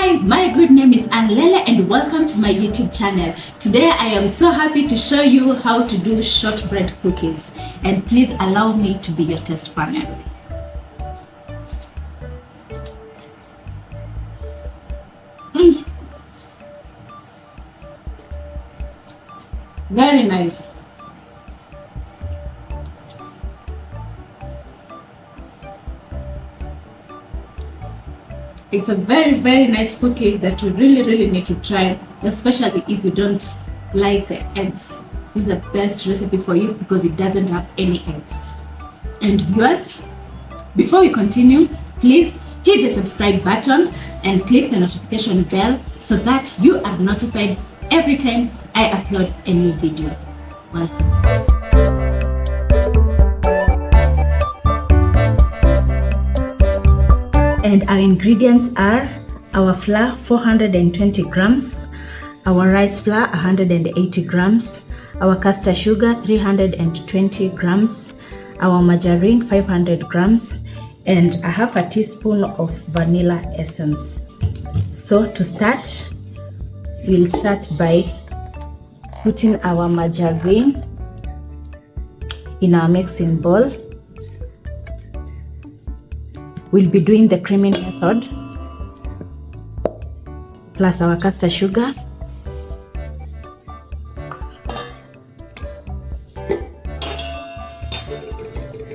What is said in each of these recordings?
Hi, my good name is Anlele and welcome to my YouTube channel. Today I am so happy to show you how to do shortbread cookies, and please allow me to be your test panel. Very nice. It's a very nice cookie that you really need to try, especially if you don't like eggs. This is the best recipe for you because it doesn't have any eggs. And viewers, before we continue, please hit the subscribe button and click the notification bell so that you are notified every time I upload a new video. Welcome. And our ingredients are our flour 420 grams, our rice flour 180 grams, our castor sugar 320 grams, our margarine 500 grams, and a half a teaspoon of vanilla essence. So to start, we'll start by putting our margarine in our mixing bowl. We'll be doing the creaming method plus our castor sugar.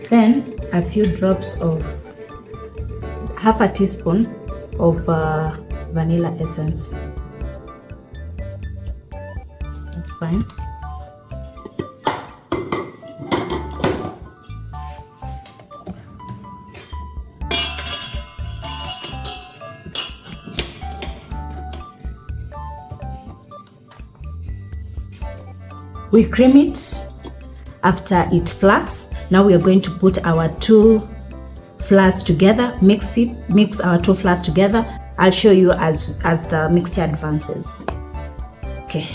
Then a few drops of half a teaspoon of vanilla essence. That's fine. We cream it after it flux. Now we are going to put our two flours together, mix our two flours together. I'll show you as the mixture advances. Okay.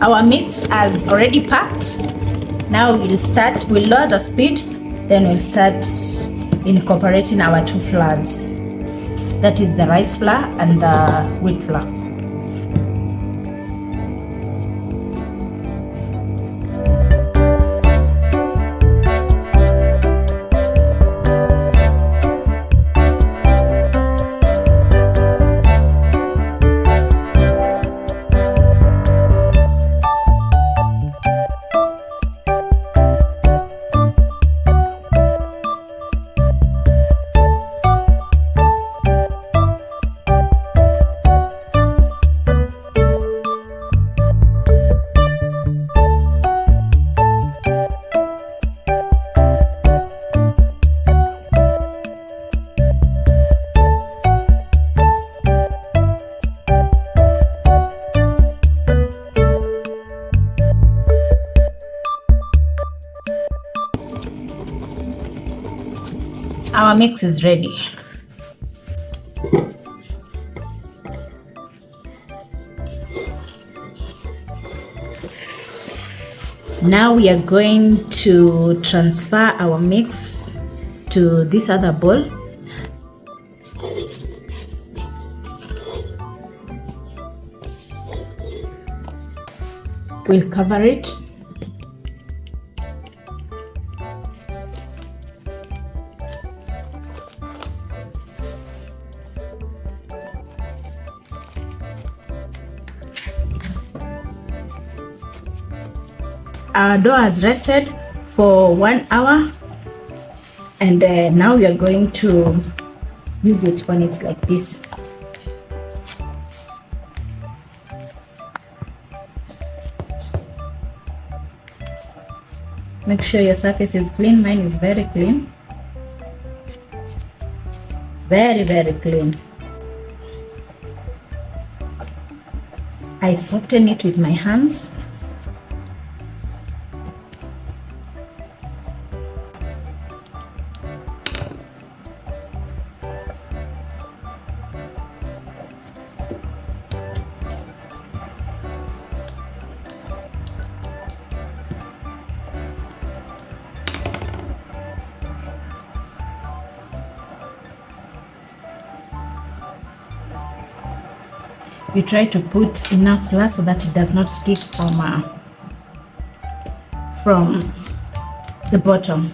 Our mix has already packed. Now we'll lower the speed, then we'll start incorporating our two flours. That is the rice flour and the wheat flour. Our mix is ready. Now we are going to transfer our mix to this other bowl. We'll cover it. Our dough has rested for 1 hour, and now we are going to use it when it's like this. Make sure your surface is clean. Mine is very clean. Very, very clean. I soften it with my hands. You try to put enough flour so that it does not stick from the bottom.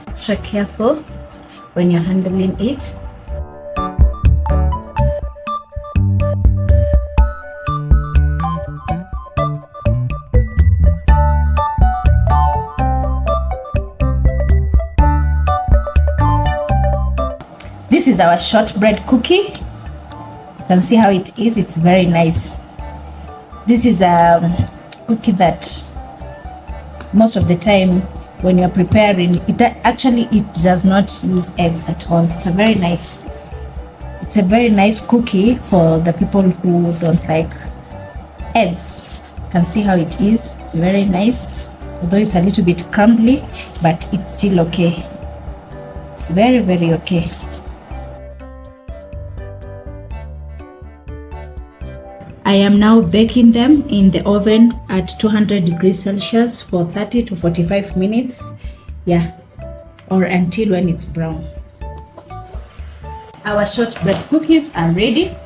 Extra careful when you're handling it. This is our shortbread cookie. You can see how it is. It's very nice. This is a cookie that most of the time when you're preparing it, it does not use eggs at all. It's a very nice cookie for the people who don't like eggs. You can see how it is. It's very nice, although it's a little bit crumbly, but it's still okay. It's very, very okay. I am now baking them in the oven at 200 degrees Celsius for 30 to 45 minutes. Yeah, or until when it's brown. Our shortbread cookies are ready.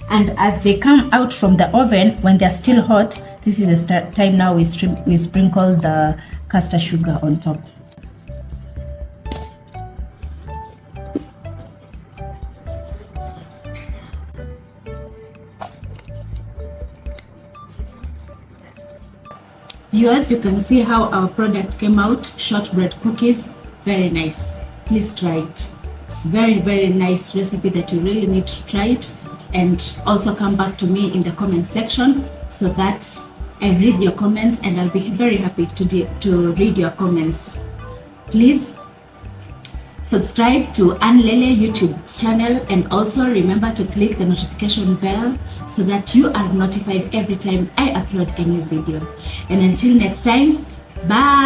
And as they come out from the oven, when they're still hot, this is the time now we sprinkle the caster sugar on top. Viewers, you can see how our product came out. Shortbread cookies, very nice. Please try it. It's very, very nice recipe that you really need to try it. And also come back to me in the comment section so that I read your comments, and I'll be very happy to read your comments. Please subscribe to Anlele YouTube channel, and also remember to click the notification bell so that you are notified every time I upload a new video. And until next time, bye.